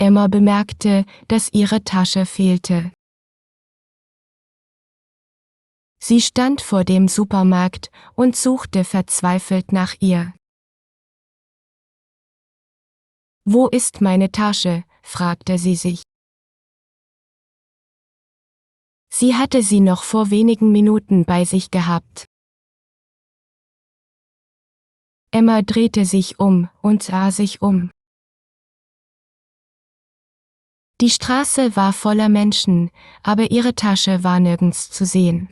Emma bemerkte, dass ihre Tasche fehlte. Sie stand vor dem Supermarkt und suchte verzweifelt nach ihr. »Wo ist meine Tasche?« fragte sie sich. Sie hatte sie noch vor wenigen Minuten bei sich gehabt. Emma drehte sich um und sah sich um. Die Straße war voller Menschen, aber ihre Tasche war nirgends zu sehen.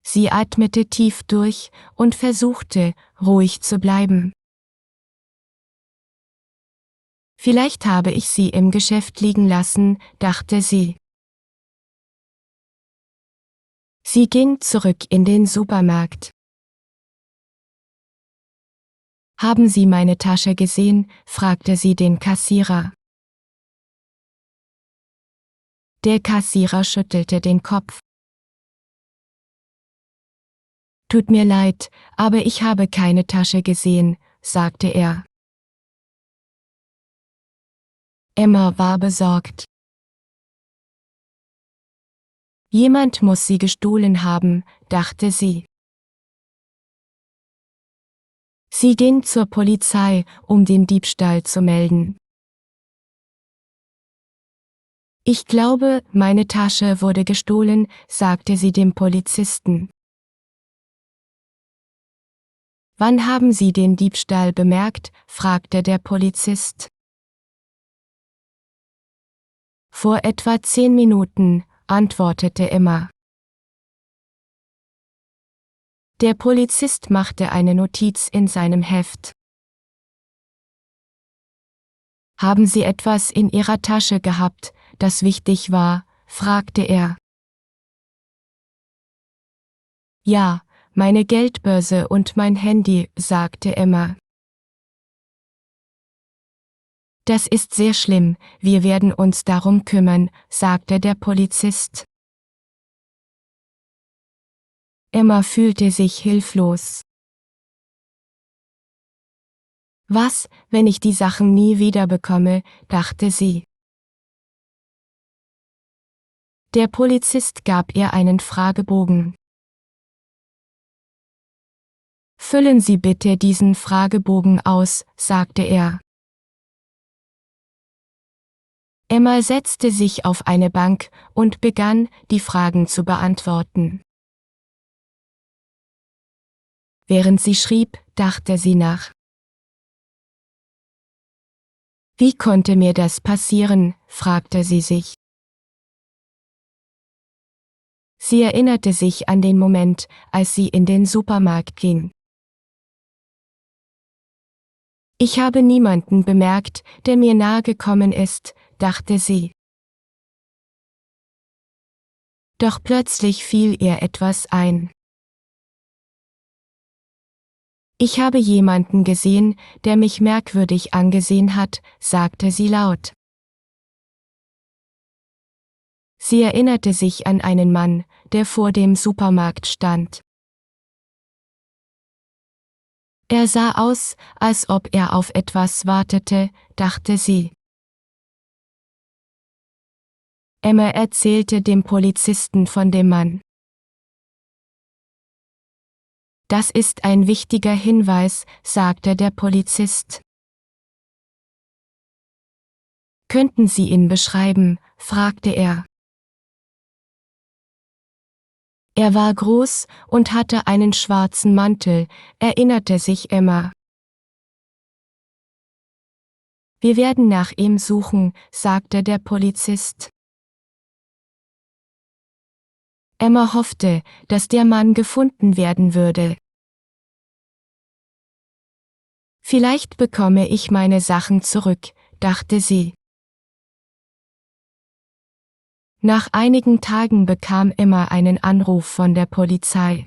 Sie atmete tief durch und versuchte, ruhig zu bleiben. Vielleicht habe ich sie im Geschäft liegen lassen, dachte sie. Sie ging zurück in den Supermarkt. »Haben Sie meine Tasche gesehen?« fragte sie den Kassierer. Der Kassierer schüttelte den Kopf. »Tut mir leid, aber ich habe keine Tasche gesehen«, sagte er. Emma war besorgt. Jemand muss sie gestohlen haben, dachte sie. Sie ging zur Polizei, um den Diebstahl zu melden. »Ich glaube, meine Tasche wurde gestohlen«, sagte sie dem Polizisten. »Wann haben Sie den Diebstahl bemerkt?«, fragte der Polizist. »Vor etwa 10 Minuten«, antwortete Emma. Der Polizist machte eine Notiz in seinem Heft. »Haben Sie etwas in Ihrer Tasche gehabt, das wichtig war?«, fragte er. »Ja, meine Geldbörse und mein Handy«, sagte Emma. »Das ist sehr schlimm, wir werden uns darum kümmern«, sagte der Polizist. Emma fühlte sich hilflos. Was, wenn ich die Sachen nie wiederbekomme, dachte sie. Der Polizist gab ihr einen Fragebogen. »Füllen Sie bitte diesen Fragebogen aus«, sagte er. Emma setzte sich auf eine Bank und begann, die Fragen zu beantworten. Während sie schrieb, dachte sie nach. »Wie konnte mir das passieren?«, fragte sie sich. Sie erinnerte sich an den Moment, als sie in den Supermarkt ging. »Ich habe niemanden bemerkt, der mir nahe gekommen ist«, dachte sie. Doch plötzlich fiel ihr etwas ein. »Ich habe jemanden gesehen, der mich merkwürdig angesehen hat«, sagte sie laut. Sie erinnerte sich an einen Mann, der vor dem Supermarkt stand. Er sah aus, als ob er auf etwas wartete, dachte sie. Emma erzählte dem Polizisten von dem Mann. »Das ist ein wichtiger Hinweis«, sagte der Polizist. »Könnten Sie ihn beschreiben?«, fragte er. Er war groß und hatte einen schwarzen Mantel, erinnerte sich Emma. »Wir werden nach ihm suchen«, sagte der Polizist. Emma hoffte, dass der Mann gefunden werden würde. »Vielleicht bekomme ich meine Sachen zurück«, dachte sie. Nach einigen Tagen bekam Emma einen Anruf von der Polizei.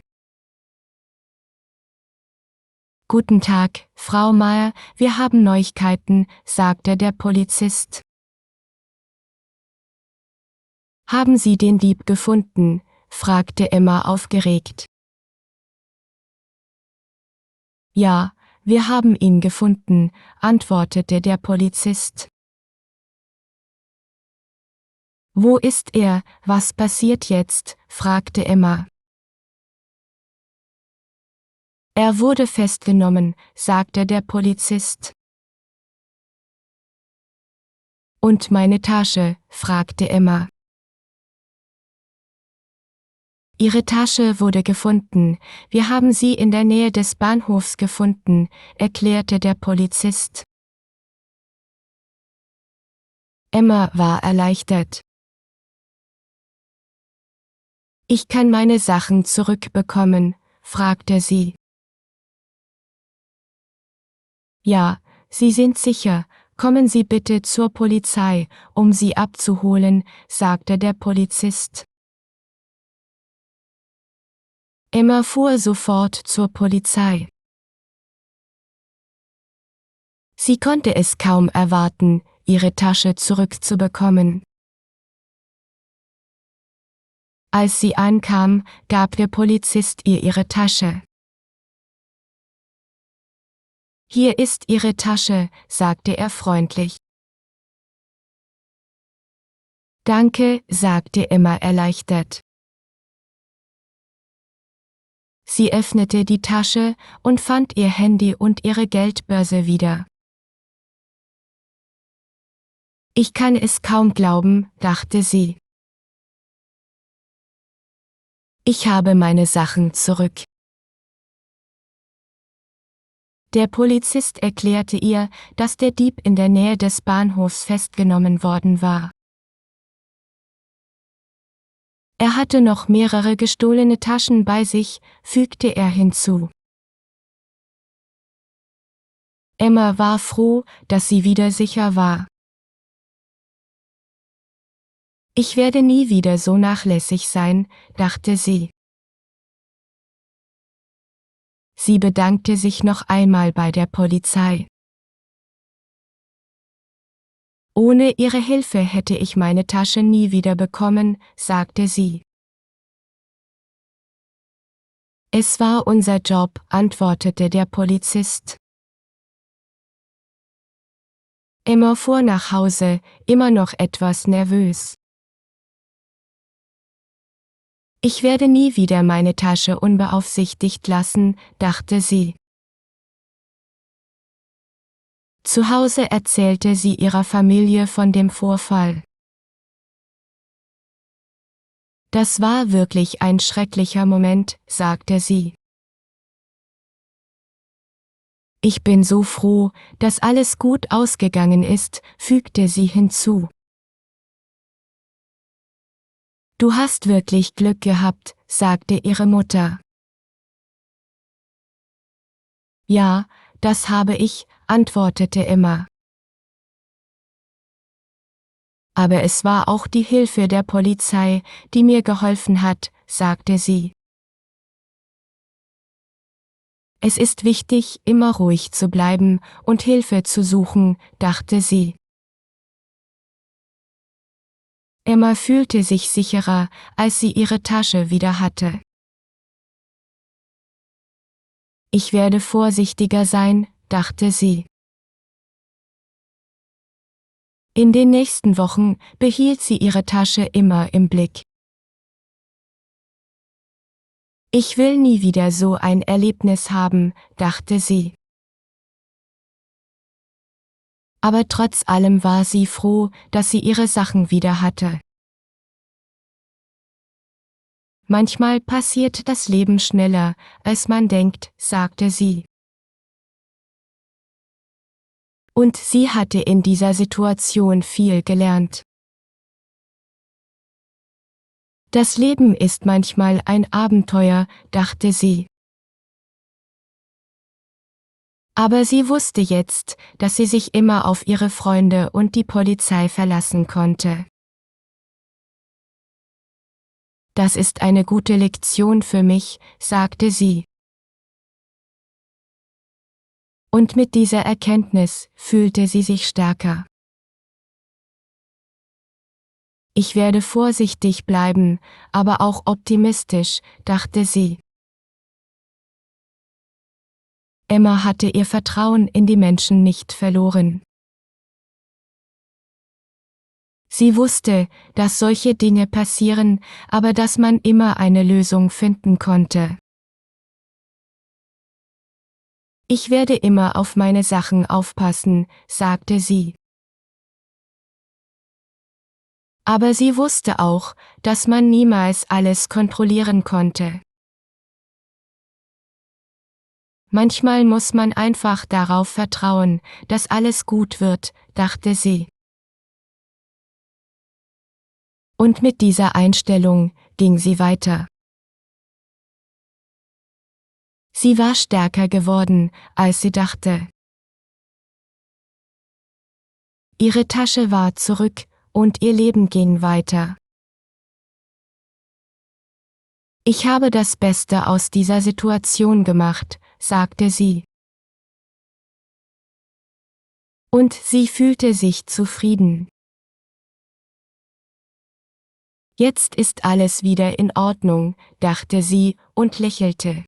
»Guten Tag, Frau Meyer, wir haben Neuigkeiten«, sagte der Polizist. »Haben Sie den Dieb gefunden?«, fragte Emma aufgeregt. »Ja«, Wir haben ihn gefunden, antwortete der Polizist. Wo ist er, was passiert jetzt? Fragte Emma. Er wurde festgenommen, sagte der Polizist. Und meine Tasche? Fragte Emma. Ihre Tasche wurde gefunden, wir haben sie in der Nähe des Bahnhofs gefunden, erklärte der Polizist. Emma war erleichtert. Ich kann meine Sachen zurückbekommen, fragte sie. Ja, Sie sind sicher, kommen Sie bitte zur Polizei, um sie abzuholen, sagte der Polizist. Emma fuhr sofort zur Polizei. Sie konnte es kaum erwarten, ihre Tasche zurückzubekommen. Als sie ankam, gab der Polizist ihr ihre Tasche. Hier ist Ihre Tasche, sagte er freundlich. Danke, sagte Emma erleichtert. Sie öffnete die Tasche und fand ihr Handy und ihre Geldbörse wieder. Ich kann es kaum glauben, dachte sie. Ich habe meine Sachen zurück. Der Polizist erklärte ihr, dass der Dieb in der Nähe des Bahnhofs festgenommen worden war. Er hatte noch mehrere gestohlene Taschen bei sich, fügte er hinzu. Emma war froh, dass sie wieder sicher war. Ich werde nie wieder so nachlässig sein, dachte sie. Sie bedankte sich noch einmal bei der Polizei. Ohne Ihre Hilfe hätte ich meine Tasche nie wieder bekommen, sagte sie. Es war unser Job, antwortete der Polizist. Emma fuhr nach Hause, immer noch etwas nervös. Ich werde nie wieder meine Tasche unbeaufsichtigt lassen, dachte sie. Zu Hause erzählte sie ihrer Familie von dem Vorfall. Das war wirklich ein schrecklicher Moment, sagte sie. Ich bin so froh, dass alles gut ausgegangen ist, fügte sie hinzu. Du hast wirklich Glück gehabt, sagte ihre Mutter. Ja, das habe ich, antwortete Emma. Aber es war auch die Hilfe der Polizei, die mir geholfen hat, sagte sie. Es ist wichtig, immer ruhig zu bleiben und Hilfe zu suchen, dachte sie. Emma fühlte sich sicherer, als sie ihre Tasche wieder hatte. Ich werde vorsichtiger sein, dachte sie. In den nächsten Wochen behielt sie ihre Tasche immer im Blick. Ich will nie wieder so ein Erlebnis haben, dachte sie. Aber trotz allem war sie froh, dass sie ihre Sachen wieder hatte. Manchmal passiert das Leben schneller, als man denkt, sagte sie. Und sie hatte in dieser Situation viel gelernt. Das Leben ist manchmal ein Abenteuer, dachte sie. Aber sie wusste jetzt, dass sie sich immer auf ihre Freunde und die Polizei verlassen konnte. Das ist eine gute Lektion für mich, sagte sie. Und mit dieser Erkenntnis fühlte sie sich stärker. Ich werde vorsichtig bleiben, aber auch optimistisch, dachte sie. Emma hatte ihr Vertrauen in die Menschen nicht verloren. Sie wusste, dass solche Dinge passieren, aber dass man immer eine Lösung finden konnte. Ich werde immer auf meine Sachen aufpassen, sagte sie. Aber sie wusste auch, dass man niemals alles kontrollieren konnte. Manchmal muss man einfach darauf vertrauen, dass alles gut wird, dachte sie. Und mit dieser Einstellung ging sie weiter. Sie war stärker geworden, als sie dachte. Ihre Tasche war zurück, und ihr Leben ging weiter. Ich habe das Beste aus dieser Situation gemacht, sagte sie. Und sie fühlte sich zufrieden. Jetzt ist alles wieder in Ordnung, dachte sie und lächelte.